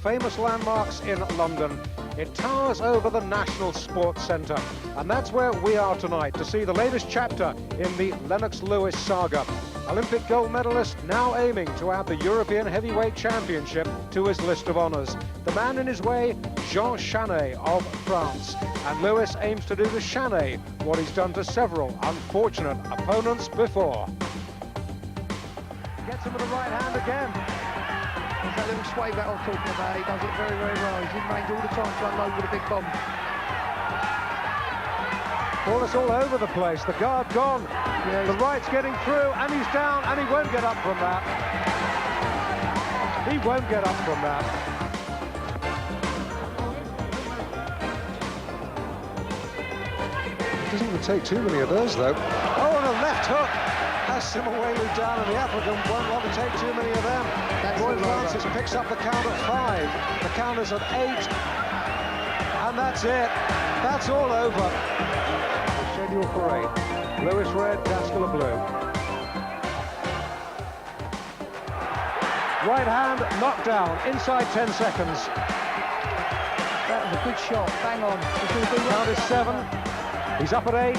famous landmarks in London. It towers over the National Sports Centre, and that's where we are tonight to see the latest chapter in the Lennox Lewis saga. Olympic gold medalist now aiming to add the European Heavyweight Championship to his list of honours. The man in his way, Jean-Maurice Chanet of France. And Lewis aims to do to Chanet what he's done to several unfortunate opponents before. Gets him with the right hand again. There's that little sway that I was talking about. He does it very, very well. He's in range all the time to unload with a big bomb. Well, it's all over the place. The guard gone. Yeah, the right's getting through, and he's down, and he won't get up from that. He won't get up from that. Doesn't even take too many of those, though. Oh, and a left hook has Simawelu down, and the African won't want to take too many of them. Roy Francis picks up the count at 5. The count is at 8. And that's it. That's all over. Schedule parade. Lewis red, Gaskell blue. Right hand knocked down inside 10 seconds. That was a good shot. Bang on. Count is 7. He's up at 8.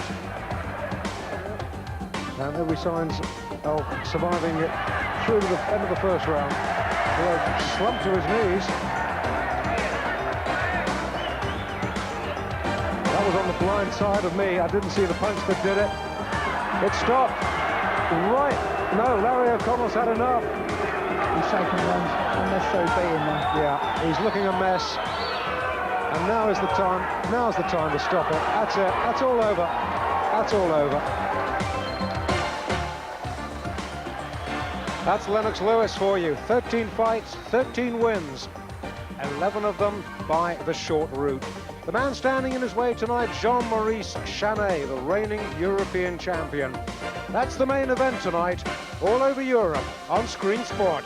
And every signs of surviving it through to the end of the first round. He'll slump to his knees. That was on the blind side of me. I didn't see the punch that did it. It stopped. Right. No, Larry O'Connell's had enough. He's taken one unnecessary beating there. Yeah, he's looking a mess. And now is the time. Now's the time to stop it. That's it. That's all over. That's all over. That's Lennox Lewis for you. 13 fights, 13 wins. 11 of them by the short route. The man standing in his way tonight, Jean-Maurice Chanet, the reigning European champion. That's the main event tonight, all over Europe, on Screen Sport.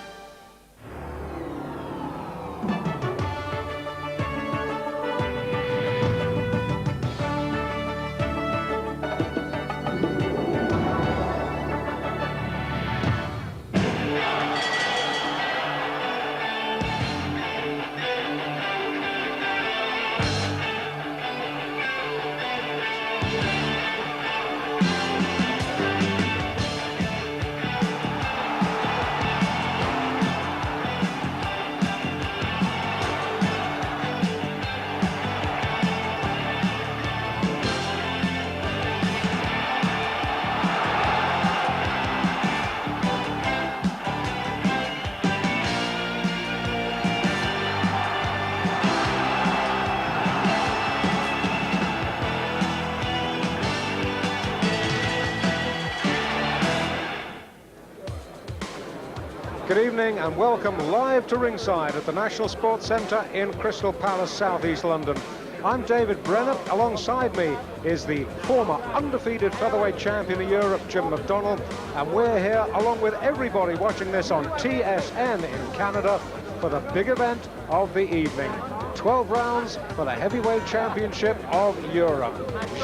Good evening and welcome live to ringside at the National Sports Centre in Crystal Palace, South East London. I'm David Brenner. Alongside me is the former undefeated featherweight champion of Europe, Jim McDonnell, and we're here along with everybody watching this on TSN in Canada for the big event of the evening. 12 rounds for the heavyweight championship of Europe.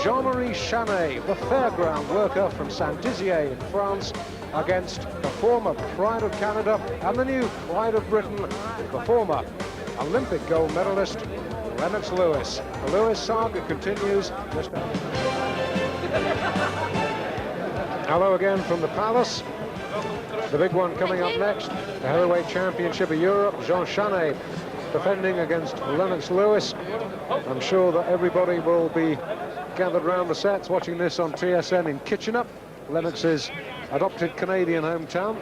Jean-Maurice Chanet, the fairground worker from Saint-Dizier in France, against the former Pride of Canada and the new Pride of Britain, the former Olympic gold medalist, Lennox Lewis. The Lewis saga continues. Hello again from the Palace. The big one coming up next, the heavyweight championship of Europe. Jean Chanet defending against Lennox Lewis. I'm sure that everybody will be gathered round the sets watching this on TSN in Kitchener, Lennox's adopted Canadian hometown.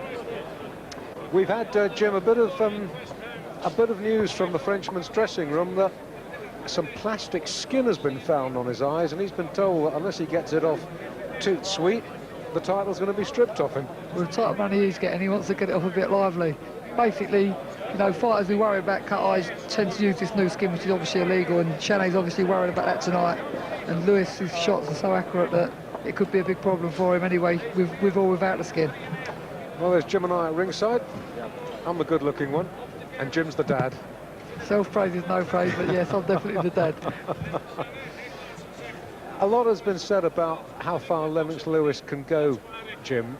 We've had, Jim, a bit of news from the Frenchman's dressing room that some plastic skin has been found on his eyes, and he's been told that unless he gets it off toot sweet, the title's going to be stripped off him. Well, the type of money he's getting, he wants to get it off a bit lively. Basically, you know, fighters who worry about cut eyes tend to use this new skin, which is obviously illegal, and Chanet's obviously worried about that tonight. And Lewis's shots are so accurate that it could be a big problem for him anyway, with or without the skin. Well, there's Jim and I at ringside. I'm the good-looking one, and Jim's the dad. Self-praise is no praise, but yes, I'm definitely the dad. A lot has been said about how far Lennox Lewis can go, Jim.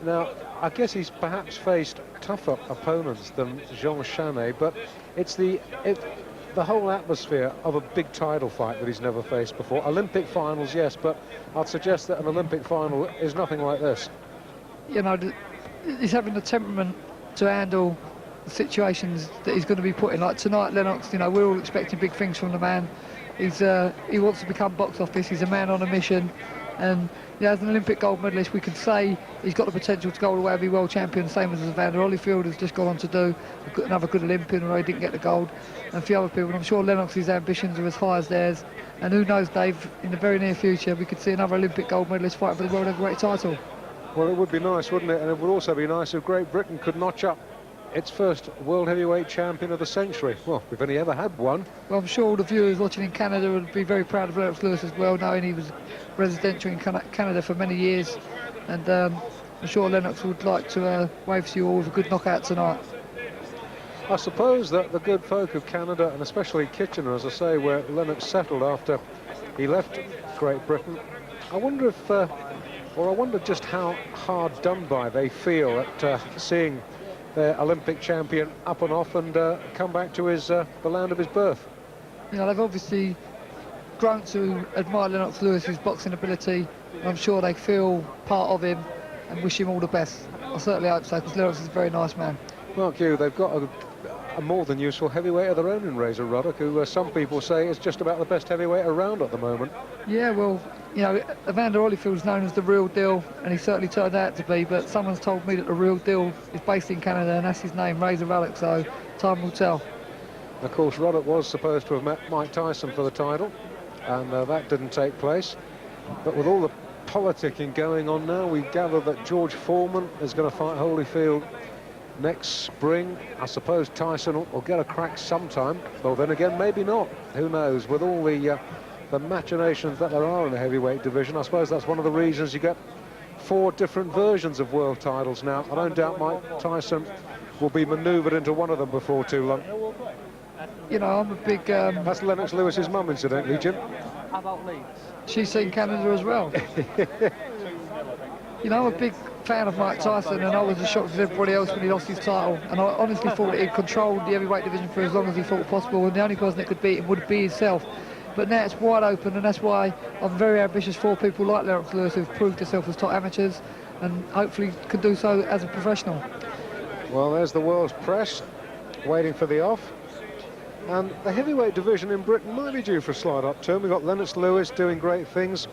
Now, I guess he's perhaps faced tougher opponents than Jean-Maurice Chanet, but it's the whole atmosphere of a big title fight that he's never faced before. Olympic finals, yes, but I'd suggest that an Olympic final is nothing like this. You know, he's having the temperament to handle the situations that he's going to be put in. Like tonight, Lennox, you know, we're all expecting big things from the man. He wants to become box office. He's a man on a mission, and yeah, as an Olympic gold medalist, we could say he's got the potential to go all the way and be world champion, same as Evander Holyfield has just gone on to do. Another good Olympian, although he didn't get the gold, and a few other people. And I'm sure Lennox's ambitions are as high as theirs. And who knows, Dave, in the very near future, we could see another Olympic gold medalist fighting for the world heavyweight title. Well, it would be nice, wouldn't it? And it would also be nice if Great Britain could notch up its first world heavyweight champion of the century. Well, we've only ever had one. Well, I'm sure all the viewers watching in Canada would be very proud of Lennox Lewis as well, knowing he was residential in Canada for many years. And I'm sure Lennox would like to wave to you all with a good knockout tonight. I suppose that the good folk of Canada, and especially Kitchener, as I say, where Lennox settled after he left Great Britain, I wonder if, or I wonder just how hard done by they feel at seeing their Olympic champion up and off and come back to his the land of his birth. You know, they've obviously grown to admire Lennox Lewis's boxing ability. And I'm sure they feel part of him and wish him all the best. I certainly hope so, because Lennox is a very nice man. Mark Hugh, they've got a more than useful heavyweight of their own in Razor Ruddock, who some people say is just about the best heavyweight around at the moment. Yeah, well, you know, Evander Holyfield's known as the real deal, and he certainly turned out to be, but someone's told me that the real deal is based in Canada, and that's his name, Razor Ruddock, so time will tell. Of course, Ruddock was supposed to have met Mike Tyson for the title, and that didn't take place. But with all the politicking going on now, we gather that George Foreman is going to fight Holyfield next spring. I suppose Tyson will get a crack sometime, though then again, maybe not. Who knows? With all the machinations that there are in the heavyweight division, I suppose that's one of the reasons you get 4 different versions of world titles now. I don't doubt Mike Tyson will be manoeuvred into one of them before too long. You know, I'm a big... That's Lennox Lewis's mum, incidentally, Jim. She's seen Canada as well. You know, I'm a big fan of Mike Tyson, and I was as shocked as everybody else when he lost his title. And I honestly thought he'd controlled the heavyweight division for as long as he thought possible, and the only person that could beat him would be himself. But now it's wide open, and that's why I'm very ambitious for people like Lennox Lewis, who've proved themselves as top amateurs, and hopefully can do so as a professional. Well, there's the world's press waiting for the off. And the heavyweight division in Britain might be due for a slight upturn. We've got Lennox Lewis doing great things.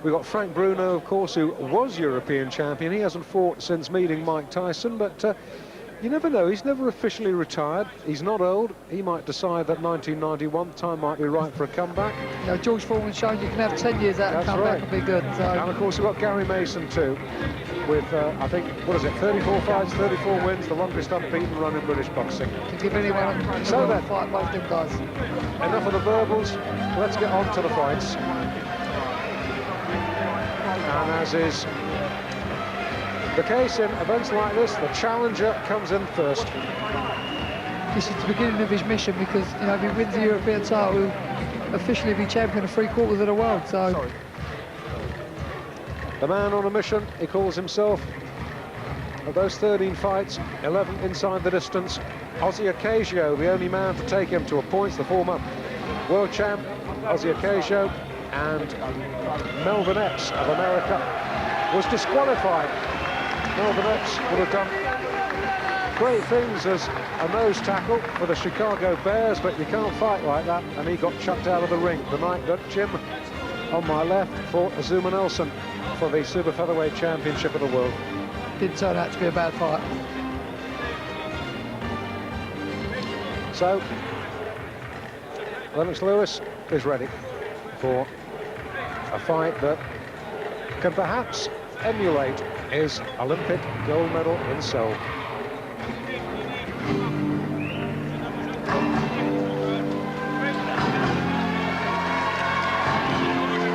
We've got Frank Bruno, of course, who was European champion. He hasn't fought since meeting Mike Tyson, but you never know. He's never officially retired. He's not old. He might decide that 1991 time might be right for a comeback. You know, George Foreman's shown you can have 10 years out and come back and be good. So. And of course we've got Gary Mason too, with I think, what is it, 34 fights, 34 wins, the longest unbeaten run in British boxing. To give anyone a fight, both them guys. Enough of the verbals, let's get on to the fights. And as is the case in events like this, the challenger comes in first. This is the beginning of his mission, because, you know, if he wins the European title, he'll officially be champion of 3/4 of the world. So, sorry. The man on a mission, he calls himself. Of those 13 fights, 11 inside the distance. Ozzy Ocasio, the only man to take him to a point, the former world champ, Ozzy Ocasio, and Melvin Epps of America was disqualified. Melvin Epps would have done great things as a nose tackle for the Chicago Bears, but you can't fight like that, and he got chucked out of the ring the night that Jim, on my left, fought Azuma Nelson for the Super Featherweight Championship of the world. Didn't turn out to be a bad fight. So, Lennox Lewis is ready for a fight that can perhaps emulate his Olympic gold medal in Seoul.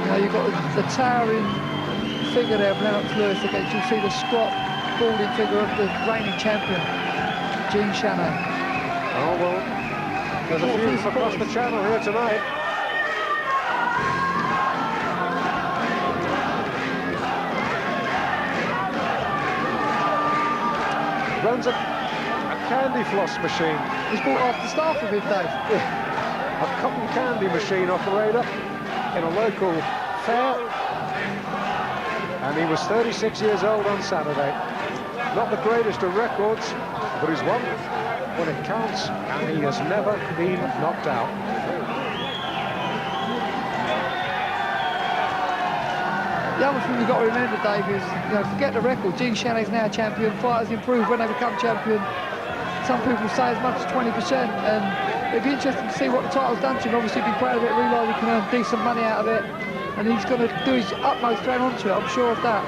Now you've got the towering figure there of Lennox Lewis against, you'll see the squat, balding figure of the reigning champion, Jean Chanet. Oh, well, there's a few from across the channel here tonight. Runs it candy floss machine. He's brought half the staff with him, Dave. A cotton candy machine operator in a local fair. And he was 36 years old on Saturday. Not the greatest of records, but he's won when it counts, and he has never been knocked out. The other thing we've got to remember, Dave, is, you know, forget the record. Jean Chanet's now champion. Fighters improve when they become champion. Some people say as much as 20%, and it'd be interesting to see what the title's done to him. Obviously, he'd be proud of it, realise he can earn decent money out of it, and he's going to do his utmost to hang on to it, I'm sure of that.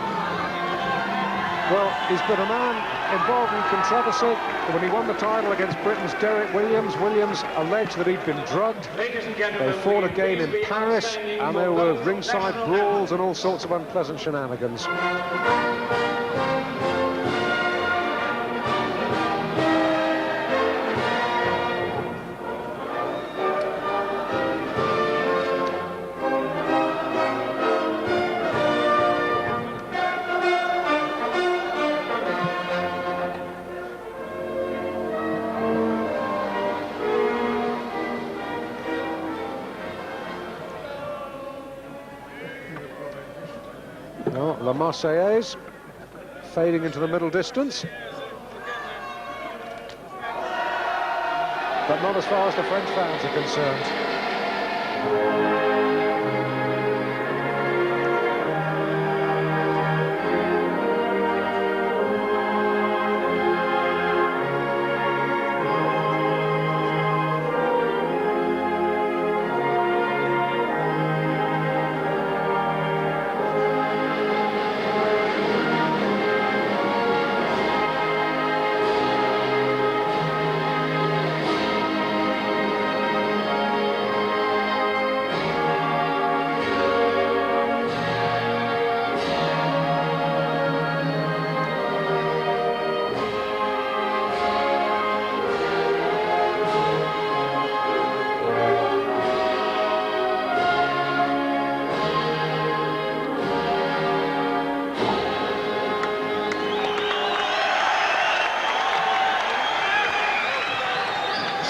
Well, he's been a man involved in controversy. When he won the title against Britain's Derek Williams, Williams alleged that he'd been drugged. They fought again in Paris, and there were ringside brawls and all sorts of unpleasant shenanigans. La Marseillaise fading into the middle distance, but not as far as the French fans are concerned.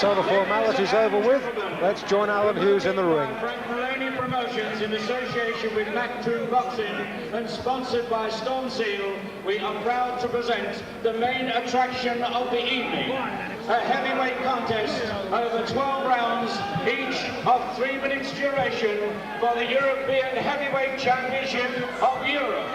So the formality's over with. Let's join Alan Hughes in the ring. Promotions in association with Mactoon Boxing and sponsored by Storm Seal, we are proud to present the main attraction of the evening. A heavyweight contest over 12 rounds, each of 3 minutes duration, for the European Heavyweight Championship of Europe.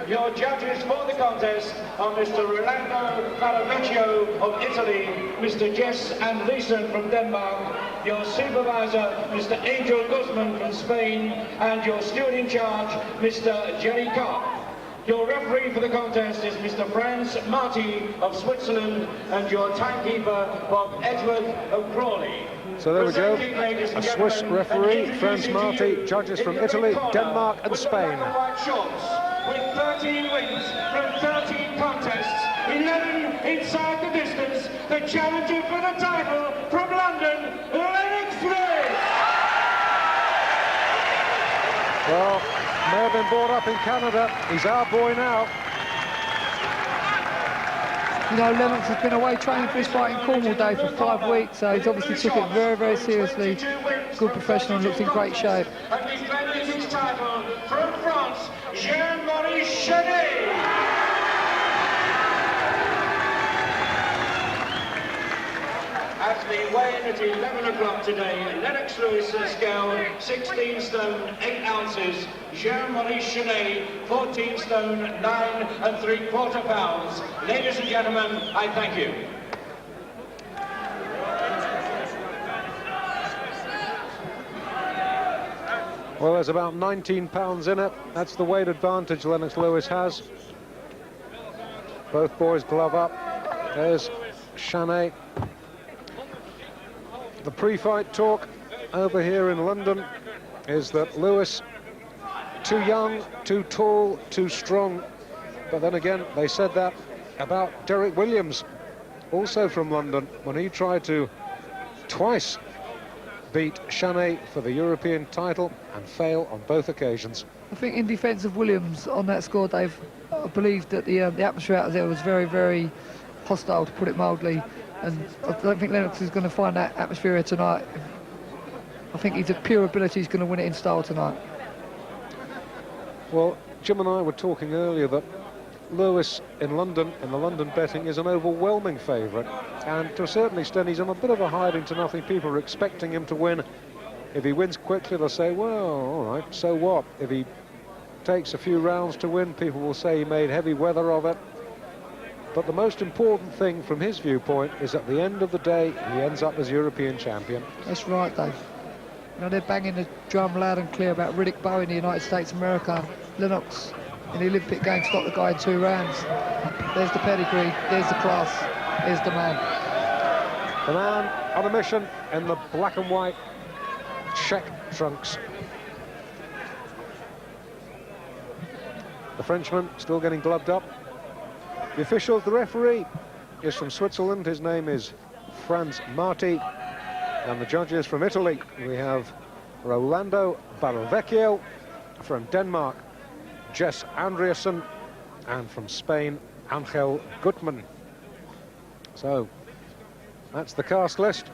Your judges for the contest are Mr. Rolando Paravecchio of Italy, Mr. Jess Andriessen from Denmark, your supervisor, Mr. Angel Guzman from Spain, and your steward in charge, Mr. Jerry Kopp. Your referee for the contest is Mr. Franz Marti of Switzerland, and your timekeeper, Bob Edward of Crawley. So there we go, a Swiss referee, Franz Marti, judges from Italy, Denmark and Spain. With 13 wins from 13 contests, 11 inside the distance, the challenger for the title from London, Lennox Lewis. Well, may have been brought up in Canada. He's our boy now. You know, Lennox has been away training for his fight in Cornwall Day for 5 weeks, so he's obviously took it very, very seriously. Good professional, looks in great shape. And defending his title from France, Jean-Maurice Chanet. At the weigh-in at 11 o'clock today, Lennox Lewis has scaled 16 stone 8 ounces, Jean-Maurice Chanet 14 stone 9 3/4 pounds. Ladies and gentlemen, I thank you. Well, there's about 19 pounds in it. That's the weight advantage Lennox Lewis has. Both boys glove up. There's Chanet. The pre-fight talk over here in London is that Lewis, too young, too tall, too strong. But then again, they said that about Derek Williams, also from London, when he tried to twice beat Chanet for the European title and fail on both occasions. I think in defence of Williams on that score, Dave, I believe that the atmosphere out there was very, very hostile, to put it mildly, and I don't think Lennox is going to find that atmosphere here tonight. I think his pure ability is going to win it in style tonight. Well, Jim and I were talking earlier that Lewis in London, in the London betting, is an overwhelming favourite, and to a certain extent he's on a bit of a hiding to nothing. People are expecting him to win. If he wins quickly, they'll say, well, all right, so what? If he takes a few rounds to win, people will say he made heavy weather of it. But the most important thing from his viewpoint is at the end of the day, he ends up as European champion. That's right, Dave. You know, they're banging the drum loud and clear about Riddick Bowe in the United States of America. Lennox in the Olympic Games stopped the guy in 2 rounds. There's the pedigree, there's the class, there's the man. The man on a mission in the black and white check trunks. The Frenchman still getting gloved up. The official, the referee, is from Switzerland. His name is Franz Marti. And the judges from Italy, we have Rolando Barovecchio. From Denmark, Jess Andreasen. And from Spain, Angel Gutmann. So, that's the cast list.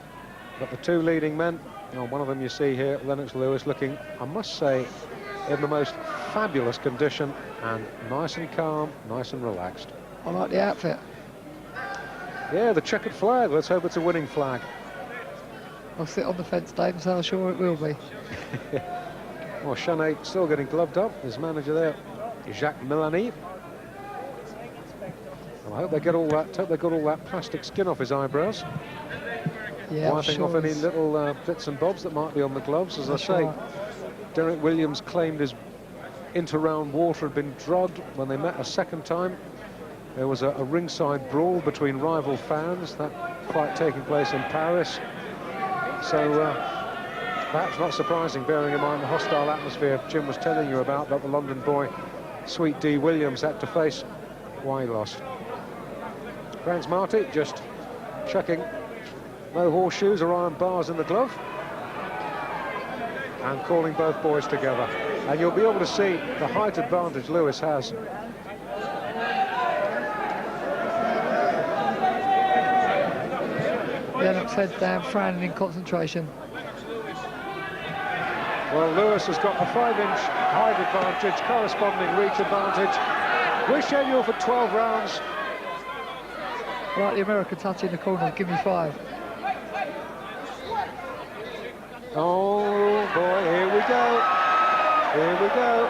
But the 2 leading men, one of them you see here, Lennox Lewis, looking, I must say, in the most fabulous condition and nice and calm, nice and relaxed. I like the outfit. Yeah, the checkered flag. Let's hope it's a winning flag. I'll sit on the fence, Dave, and say I'm sure it will be. Well, Chanet still getting gloved up. His manager there, Jacques Milani. And I hope they get all that. Hope they got all that plastic skin off his eyebrows. Yeah, wiping sure off any little bits and bobs that might be on the gloves. As I say, Derek Williams claimed his inter-round water had been drugged when they met a second time. There was a ringside brawl between rival fans, that fight taking place in Paris. So perhaps not surprising, bearing in mind the hostile atmosphere Jim was telling you about, that the London boy, Sweet D. Williams, had to face. Why he lost. Franz Marti just checking. No horseshoes or iron bars in the glove. And calling both boys together. And you'll be able to see the height advantage Lewis has. Lennox head down, frowning in concentration. Well, Lewis has got a 5-inch height advantage, corresponding reach advantage. We're scheduled for 12 rounds. Like the American touch in the corner, give me 5. Oh boy, here we go. Here we go.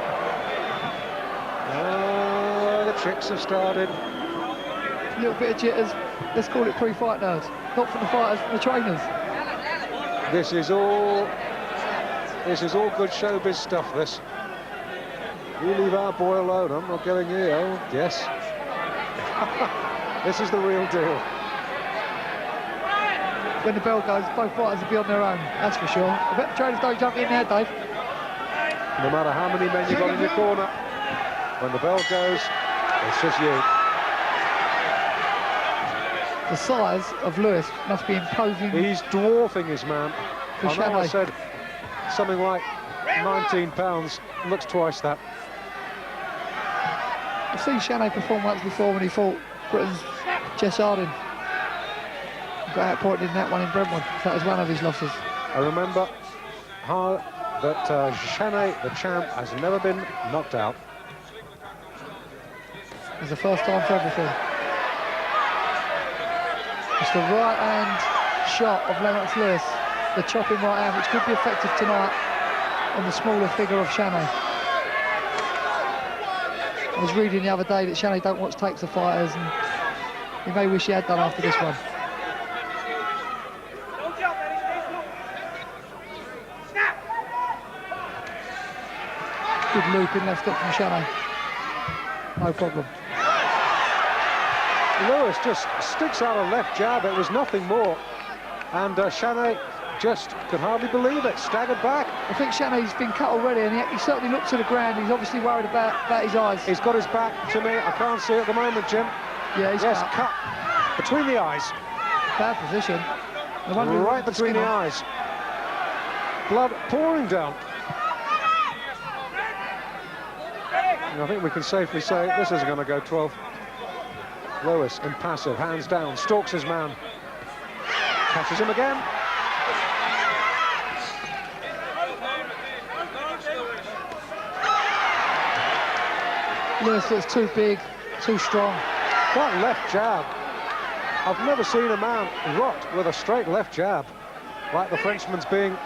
Oh, the tricks have started. A little bit of jitters. Let's call it pre-fight nerves. Not from the fighters, from the trainers. This is all good showbiz stuff, this. You leave our boy alone, I'm not getting you. Oh, yes. This is the real deal. When the bell goes, both fighters will be on their own, that's for sure. I bet the trainers don't jump in there, Dave. No matter how many men you've got in your corner, when the bell goes, it's just you. The size of Lewis must be imposing. He's dwarfing his man. For I know I Chanet. said something like 19 pounds, looks twice that. I've seen Chanet perform once before when he fought Britain's Jess Harding. Got outpointed in that one in Brentwood. That was one of his losses. I remember how that Chanet, the champ, has never been knocked out. It's the first time for everything. It's the right hand shot of Lennox Lewis, the chopping right hand, which could be effective tonight on the smaller figure of Chanet. I was reading the other day that Chanet don't watch tapes of fighters, and he may wish he had done after this one. Good looping left hook from Chanet. No problem. Lewis just sticks out a left jab, it was nothing more. And Chanet just could hardly believe it, staggered back. I think Chanet's been cut already, and he certainly looked to the ground. He's obviously worried about his eyes. He's got his back to me, I can't see it at the moment, Jim. Yeah, he's yes, cut. between the eyes. Bad position. Right between the eyes. Blood pouring down. And I think we can safely say this isn't going to go 12. Lewis, impassive, hands down, stalks his man. Catches him again. Lewis looks too big, too strong. What left jab. I've never seen a man rot with a straight left jab like the Frenchman's being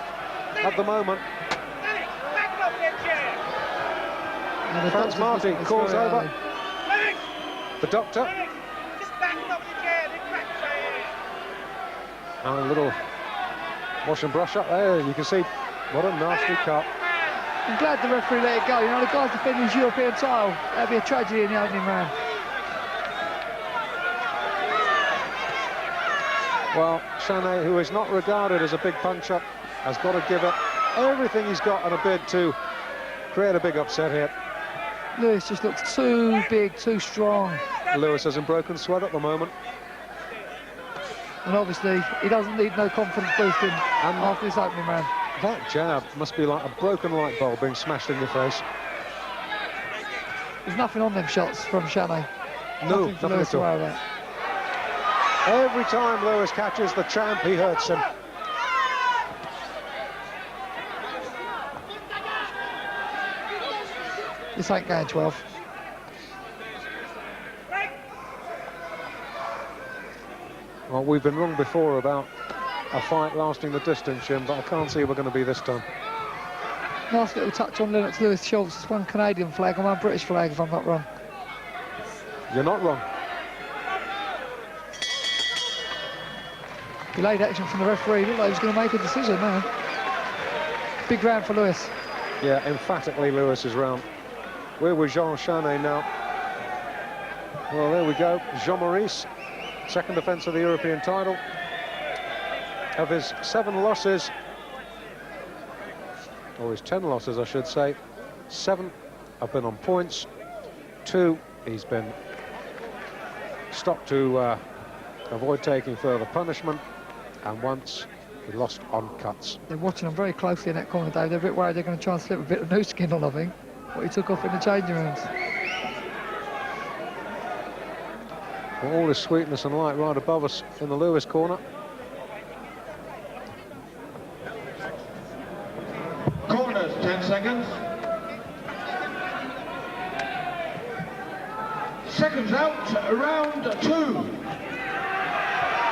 at the moment. Franz Marty calls over. The doctor. And a little wash and brush up there. You can see what a nasty cut. I'm glad the referee let it go. You know, the guy's defending his European title. That'd be a tragedy in the opening round. Well, Chanet, who is not regarded as a big puncher, has got to give it everything he's got on a bid to create a big upset here. Lewis just looks too big, too strong. Lewis has a broken sweat at the moment. And obviously, he doesn't need no confidence boosting after this opening round. That jab must be like a broken light bulb being smashed in your face. There's nothing on them shots from Chanet. No, nothing for Lewis to worry about. Every time Lewis catches the champ, he hurts him. This ain't going 12. Well, we've been wrong before about a fight lasting the distance, Jim, but I can't see we're going to be this time. Nice little touch on Lennox Lewis' shoulders. It's one Canadian flag and one British flag, if I'm not wrong. You're not wrong. Delayed action from the referee. Looked like he was going to make a decision now. Big round for Lewis. Yeah, emphatically Lewis's round. We're with Jean Chanet now. Well, there we go. Jean-Maurice, second defence of the European title. Of his 7 losses, or his 10 losses, I should say, 7 have been on points. 2, he's been stopped to avoid taking further punishment. And once, he lost on cuts. They're watching him very closely in that corner, Dave. They're a bit worried they're going to try and slip a bit of new skin on, I think, what he took off in the changing rooms. Well, all this sweetness and light right above us in the Lewis corner. Corners, 10 seconds. Seconds out, round 2.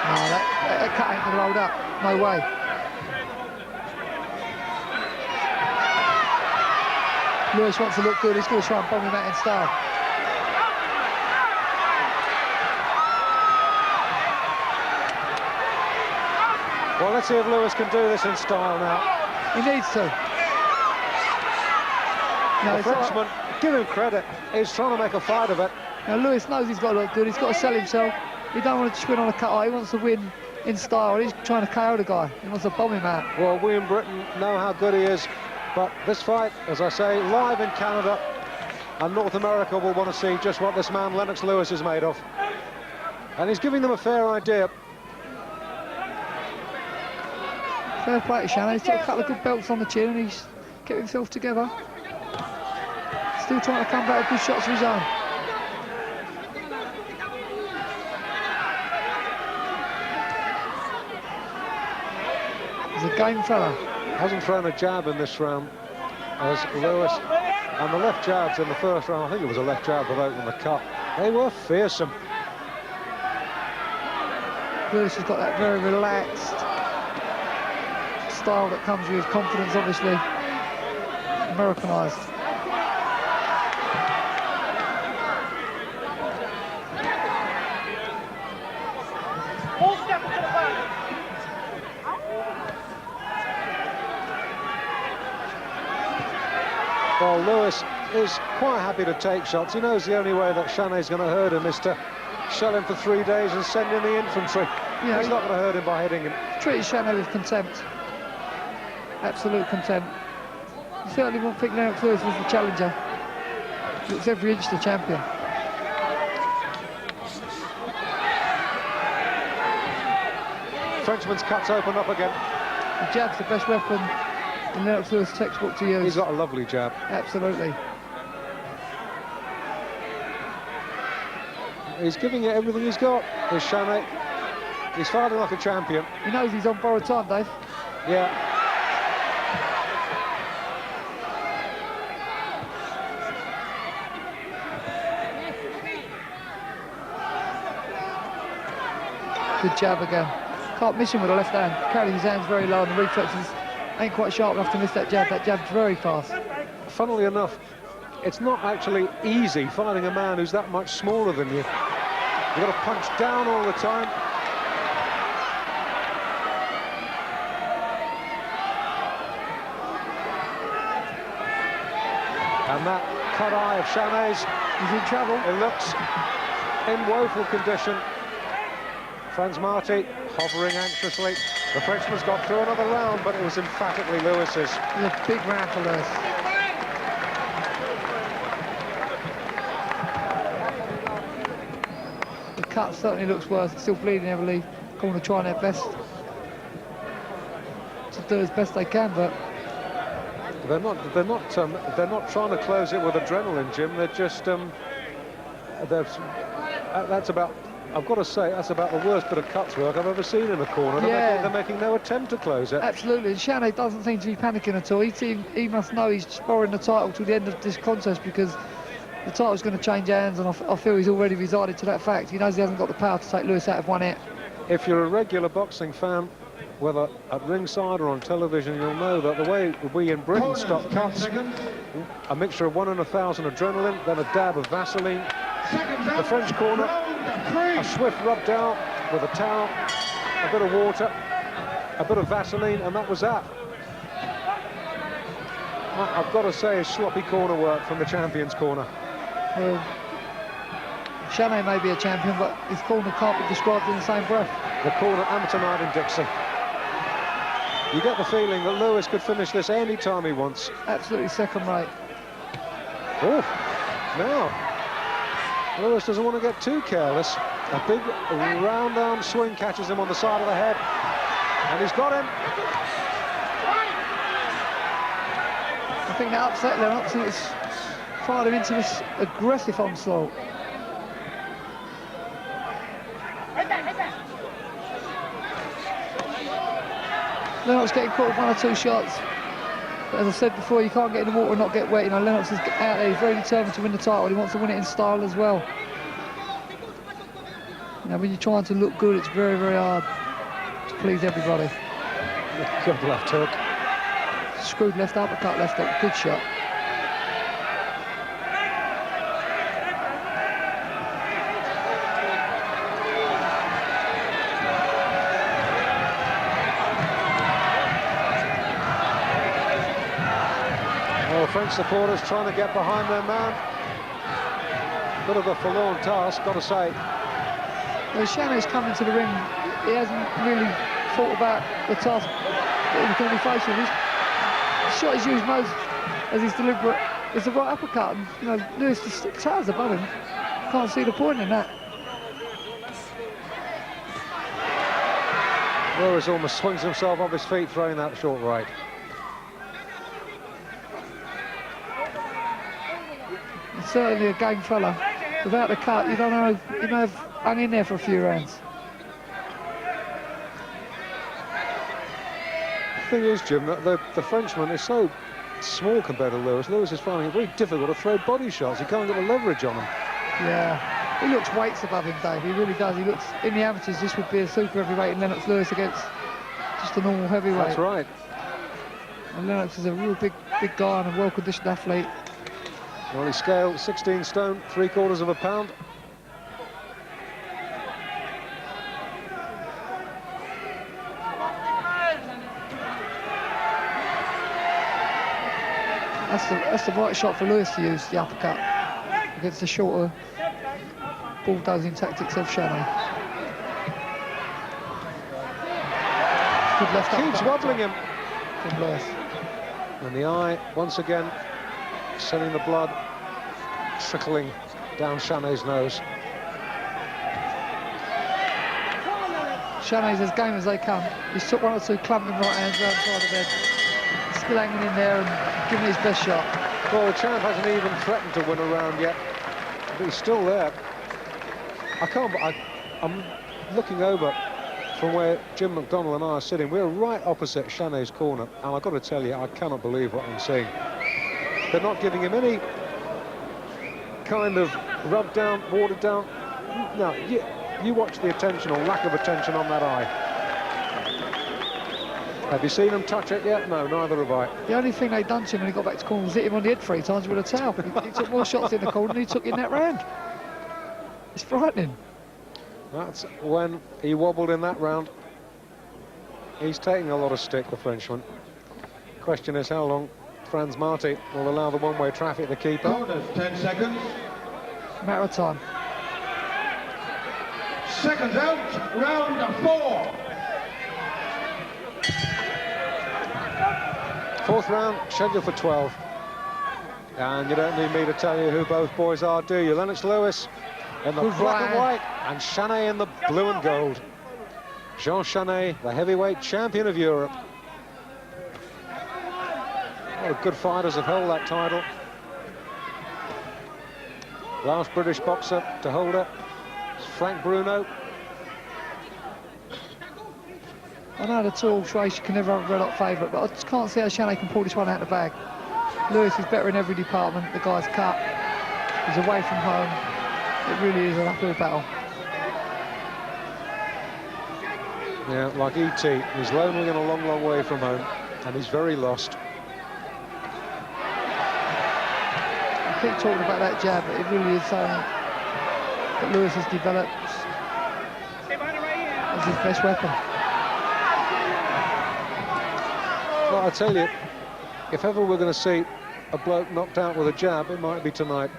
No, that cut ain't going to load up. No way. Lewis wants to look good. He's going to try and bomb him out in style. Well, let's see if Lewis can do this in style now. He needs to. No, the Frenchman, give him credit. He's trying to make a fight of it. Now, Lewis knows he's got to look good. He's got to sell himself. He don't want to just win on a cut. He wants to win in style. He's trying to KO the guy. He wants to bomb him out. Well, we in Britain know how good he is, but this fight, as I say, live in Canada and North America will want to see just what this man Lennox Lewis is made of. And he's giving them a fair idea. Fair play to Chanet. He's got a couple of good belts on the chin and he's kept himself together. Still trying to come back with good shots of his own. He's a game fella. Hasn't thrown a jab in this round as Lewis, and the left jabs in the first round, I think it was a left jab that opened the cut. They were fearsome. Lewis has got that very relaxed style that comes with confidence, obviously. Americanised. Well, Lewis is quite happy to take shots. He knows the only way that Chanet's going to hurt him is to shell him for 3 days and send in the infantry. Yeah, he's not going to hurt him by hitting him. Treated Chanet with contempt. Absolute contempt. You certainly won't think Lennox Lewis was the challenger. He looks every inch the champion. Frenchman's cuts open up again. The jab's the best weapon in Lennox Lewis' textbook to use. He's got a lovely jab. Absolutely. He's giving it everything he's got, is Chanet. He's fighting like a champion. He knows he's on borrowed time, Dave. Yeah. Good jab again. Can't miss him with the left hand. Carrying his hands very low and the reflexes ain't quite sharp enough to miss that jab. That jab's very fast. Funnily enough, it's not actually easy fighting a man who's that much smaller than you. You've got to punch down all the time. And that cut eye of Chanet's, He's in trouble. it looks in woeful condition. Franz Marti hovering anxiously. The Frenchman's got through another round, but it was emphatically Lewis's. It's a big round for Lewis. The cut certainly looks worse. It's still bleeding heavily. Corner trying their best to do as best they can, but They're not trying to close it with adrenaline, Jim. They're just that's about. I've got to say, that's about the worst bit of cuts work I've ever seen in a corner. They're making no attempt to close it. absolutely. And Chanet doesn't seem to be panicking at all. He must know he's borrowing the title to the end of this contest because the title's going to change hands, and I feel he's already resigned to that fact. He knows he hasn't got the power to take Lewis out of one hit. If you're a regular boxing fan, whether at ringside or on television, you'll know that the way we in Britain stop cuts, a mixture of 1 in 1,000 adrenaline, then a dab of Vaseline. The French corner, a swift rub down with a towel, a bit of water, a bit of Vaseline, and that was that. I've got to say, it's sloppy corner work from the champion's corner. Well, Chanet may be a champion, but his corner can't be described in the same breath. The corner amateur night in Dixon. You get the feeling that Lewis could finish this any time he wants. Absolutely second rate. Oh, now Lewis doesn't want to get too careless. A big round arm swing catches him on the side of the head, and he's got him. I think that upset Lennox, and it's fired him into this aggressive onslaught. Lennox getting caught with 1 or 2 shots. But as I said before, you can't get in the water and not get wet. You know, Lennox is out there, he's very determined to win the title. He wants to win it in style as well. You know, when you're trying to look good, it's very, very hard to please everybody. Good left hook. Screwed left uppercut, left hook, good shot. French supporters trying to get behind their man. Bit of a forlorn task, got to say. Well, Chanet's coming to the ring. He hasn't really thought about the task that he's going to be facing. The shot he's used most as he's deliberate is the right uppercut. And, you know, Lewis just towers above him. Can't see the point in that. Lewis almost swings himself off his feet throwing that short right. Certainly a game fella. Without the cut, you don't know, he may have hung in there for a few rounds. The thing is, Jim, that the Frenchman is so small compared to Lewis. Lewis is finding it very difficult to throw body shots. He can't get the leverage on him. Yeah, he looks weights above him, Dave. He really does. He looks, in the amateurs, this would be a super heavyweight in Lennox Lewis against just a normal heavyweight. That's right. And Lennox is a real big guy and a well-conditioned athlete. Well, he scaled 16 stone, 3/4 of a pound. That's the right shot for Lewis to use, the uppercut, against the shorter bulldozing tactics of Chanet. Good left Keeps uppercut wobbling him. from Lewis. And the eye, once again, sending the blood trickling down Chanet's nose. Chanet's as game as they come. He's took 1 or 2 clumping right hands around the side of the head. Still hanging in there and giving his best shot. Well, the champ hasn't even threatened to win a round yet, but he's still there. I'm looking over from where Jim McDonnell and I are sitting. We're right opposite Chanet's corner, and I've got to tell you, I cannot believe what I'm seeing. They're not giving him any kind of rub down, watered down. No, you watch the attention or lack of attention on that eye. Have you seen him touch it yet? No, neither have I. The only thing they'd done to him when he got back to corner was hit him on the head 3 times with a towel. He took more shots in the corner than he took in that round. It's frightening. That's when he wobbled in that round. He's taking a lot of stick, the Frenchman. Question is how long Franz Marti will allow the one-way traffic to keep up. Corners, 10 seconds. Matter of time. Seconds out, round 4. Fourth round, scheduled for 12. And you don't need me to tell you who both boys are, do you? Lennox Lewis in the black and white, and Chanet in the blue and gold. Jean Chanet, the heavyweight champion of Europe. A lot of good fighters have held that title. Last British boxer to hold it is Frank Bruno. I know the two-horse race, you can never have a red-hot favourite, but I just can't see how Chanet can pull this one out of the bag. Lewis is better in every department. The guy's cut. He's away from home. It really is an uphill battle. Yeah, like E.T., he's lonely and a long, long way from home, and he's very lost. I keep talking about that jab, but it really is something that Lewis has developed as his best weapon. Well, I tell you, if ever we're going to see a bloke knocked out with a jab, it might be tonight.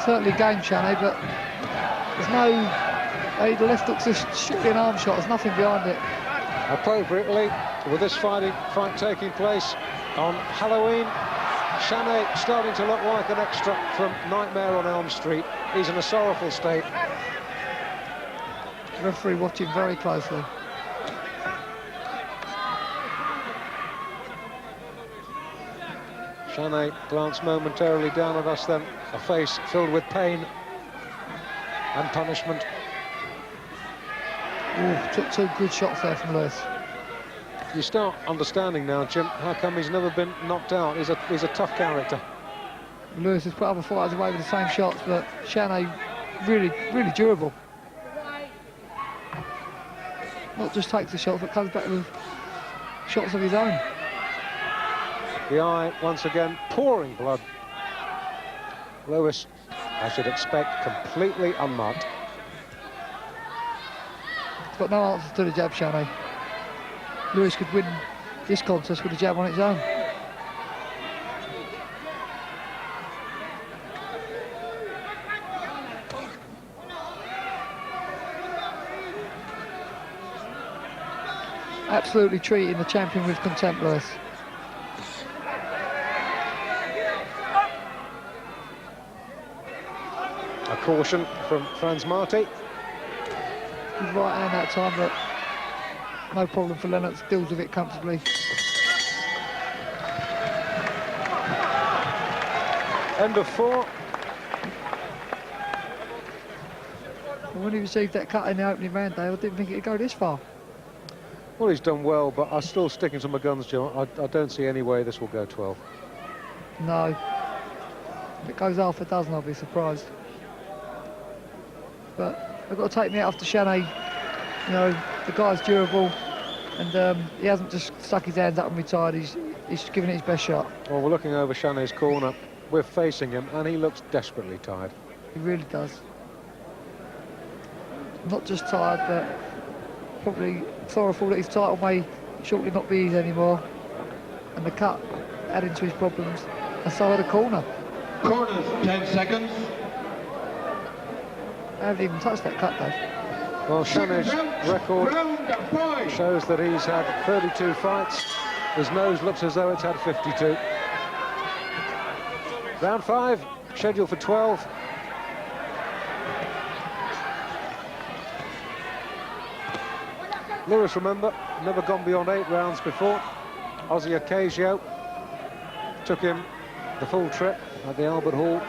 Certainly game Chanet, but there's no... the left hook's just strictly an arm shot, there's nothing behind it. Appropriately, with this fight taking place on Halloween, Chanet starting to look like an extra from Nightmare on Elm Street. He's in a sorrowful state. The referee watching very closely. Chanet glanced momentarily down at us then, a face filled with pain and punishment. Ooh, took 2 good shots there from Lewis. You start understanding now, Jim, how come he's never been knocked out. He's a tough character. Lewis has put other fighters away with the same shots, but Chanet really, really durable. Not just takes the shots, but comes back with shots of his own. The eye, once again, pouring blood. Lewis, I should expect, completely unmarked. He's got no answers to the jab, Chanet. Lewis could win this contest with a jab on its own. Absolutely treating the champion with contempt, Lewis. A caution from Franz Marti. Good right hand that time, but no problem for Lennox, deals with it comfortably. End of 4. When he received that cut in the opening round, Dave, I didn't think it'd go this far. Well, he's done well, but I'm still sticking to my guns, Jim. I don't see any way this will go 12. No. If it goes half a dozen, I'll be surprised. But I've got to take me out after Chanet. You know, the guy's durable, and he hasn't just stuck his hands up and retired. He's given it his best shot. Well, we're looking over Chanet's corner. We're facing him, and he looks desperately tired. He really does. Not just tired, but probably sorrowful that his title may shortly not be his anymore. And the cut adding to his problems. And so are the corner. Corners, 10 seconds. I haven't even touched that cut, Dave. Well, Chanet's record shows that he's had 32 fights. His nose looks as though it's had 52. Round 5, scheduled for 12. Lewis, remember, never gone beyond 8 rounds before. Ozzy Ocasio took him the full trip at the Albert Hall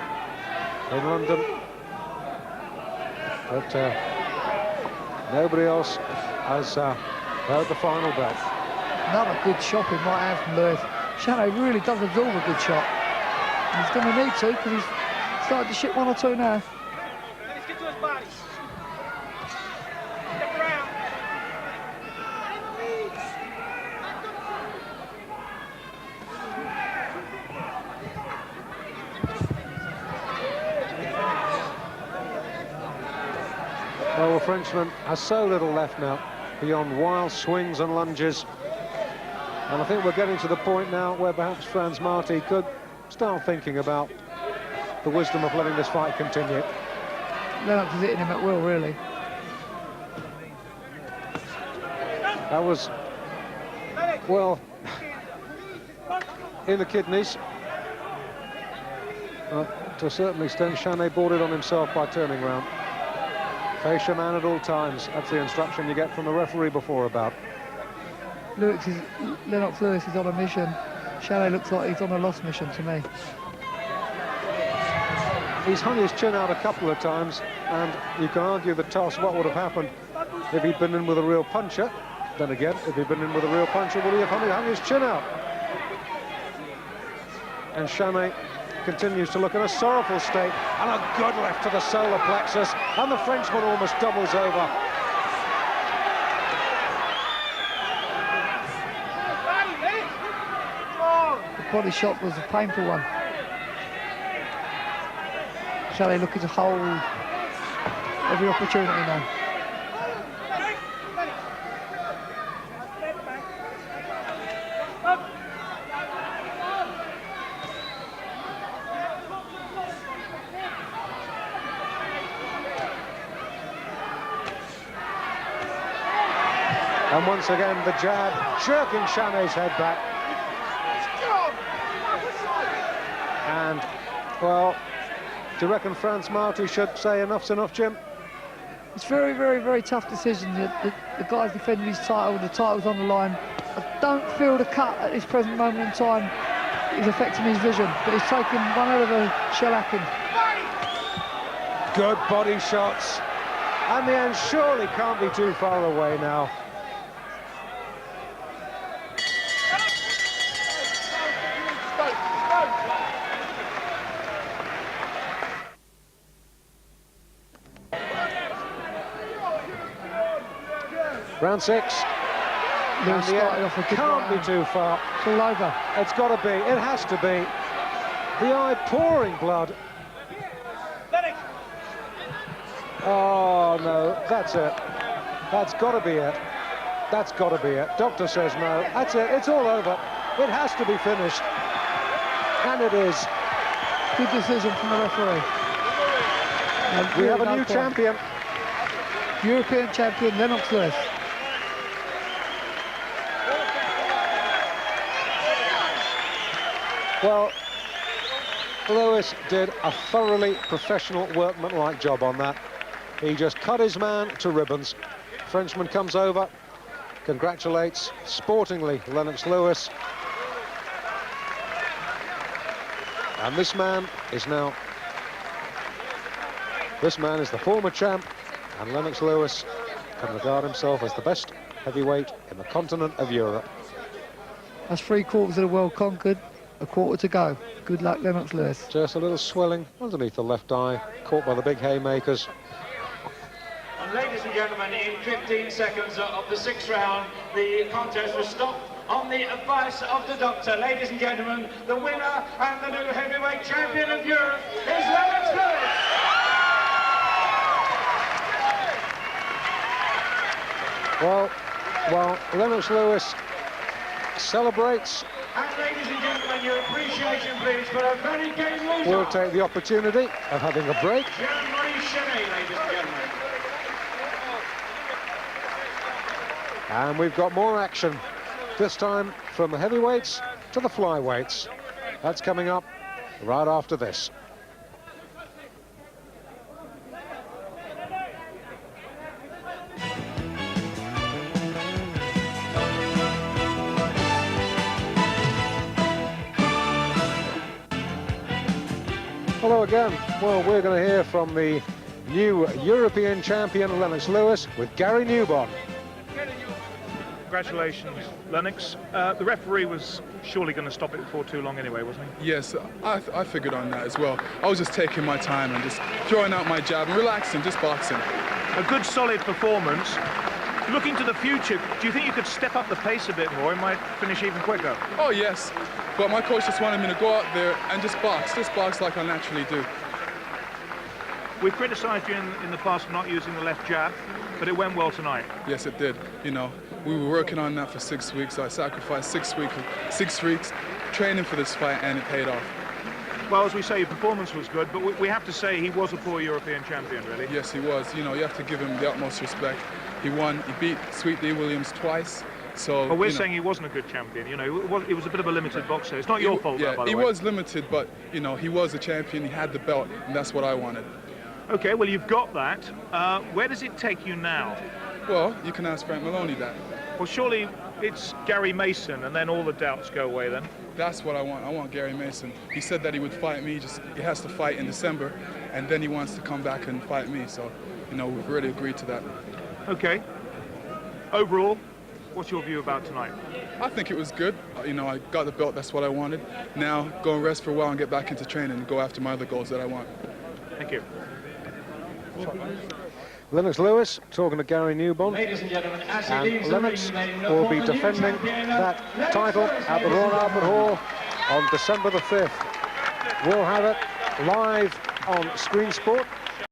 in London. But nobody else has heard the final bell. Another good shot in right hand from Lewis. Chanet really does absorb a good shot. And he's going to need to, because he's started to ship 1 or 2 now. Let's get to his body. Step around. Well, the Frenchman has so little left now beyond wild swings and lunges. And I think we're getting to the point now where perhaps Frans Marti could start thinking about the wisdom of letting this fight continue. Lennox is hitting him at will, really. That was, well, in the kidneys. To a certain extent, Chanet brought it on himself by turning round. Face your man at all times. That's the instruction you get from the referee before about. Lennox Lewis is on a mission. Chanet looks like he's on a lost mission to me. He's hung his chin out a couple of times, and you can argue the toss, what would have happened if he'd been in with a real puncher. Then again, if he'd been in with a real puncher, would he have hung his chin out? And Chanet continues to look in a sorrowful state, and a good left to the solar plexus, and the Frenchman almost doubles over. The body shot was a painful one. Chanet looking to hold every opportunity now. And once again, the jab, jerking Chanet's head back. And, well, do you reckon Frans Marti should say enough's enough, Jim? It's very, very, very tough decision. The guy's defending his title, the title's on the line. I don't feel the cut at this present moment in time is affecting his vision, but he's taken one hell of a shellacking. Good body shots. And the end surely can't be too far away now. Round 6. Lewis started off a good can't be too far. It's all over. It's got to be. It has to be. The eye pouring blood. Oh, no. That's it. That's got to be it. That's got to be it. Doctor says no. That's it. It's all over. It has to be finished. And it is. Good decision from the referee. We have a new champion. European champion, Lennox Lewis. Well, Lewis did a thoroughly professional, workmanlike job on that. He just cut his man to ribbons. Frenchman comes over, congratulates sportingly Lennox Lewis. And this man is the former champ, and Lennox Lewis can regard himself as the best heavyweight in the continent of Europe. That's 3/4 of the world conquered. A quarter to go. Good luck, Lennox Lewis. Just a little swelling underneath the left eye, caught by the big haymakers. And ladies and gentlemen, in 15 seconds of the 6th round, the contest was stopped on the advice of the doctor. Ladies and gentlemen, the winner and the new heavyweight champion of Europe is Lennox Lewis. Well, Lennox Lewis celebrates. And ladies and gentlemen, your appreciation, please, for a very game loser. We'll take the opportunity of having a break. Jean-Maurice Chanet, ladies and gentlemen. And we've got more action, this time from the heavyweights to the flyweights. That's coming up right after this. Hello again. Well, we're going to hear from the new European champion, Lennox Lewis, with Gary Newbon. Congratulations, Lennox. The referee was surely going to stop it before too long anyway, wasn't he? Yes, I figured on that as well. I was just taking my time and just throwing out my jab and relaxing, just boxing. A good, solid performance. Looking to the future, do you think you could step up the pace a bit more? It might finish even quicker. Oh, yes. But my coach just wanted me to go out there and just box like I naturally do. We've criticised you in the past for not using the left jab, but it went well tonight. Yes, it did. You know, we were working on that for 6 weeks. I sacrificed 6 weeks training for this fight, and it paid off. Well, as we say, your performance was good, but we have to say he was a poor European champion, really. Yes, he was. You know, you have to give him the utmost respect. He won. He beat Sweet D. Williams twice. So, but we're saying he wasn't a good champion. You know, it was a bit of a limited boxer. It's not your fault, yeah, by the way. He was limited, but you know, he was a champion. He had the belt, and that's what I wanted. Okay, well, you've got that. Where does it take you now? Well, you can ask Frank Maloney that. Well, surely it's Gary Mason, and then all the doubts go away then. That's what I want. I want Gary Mason. He said that he would fight me. He has to fight in December, and then he wants to come back and fight me. So, you know, we've already agreed to that. Okay. Overall, what's your view about tonight? I think it was good. You know, I got the belt. That's what I wanted. Now, go and rest for a while and get back into training and go after my other goals that I want. Thank you. Lennox Lewis talking to Gary Newbon. Ladies and gentlemen, as he And leaves the Lennox ring, will be defending that title at the Royal Albert Hall on December the 5th. We'll have it live on Screen Sport.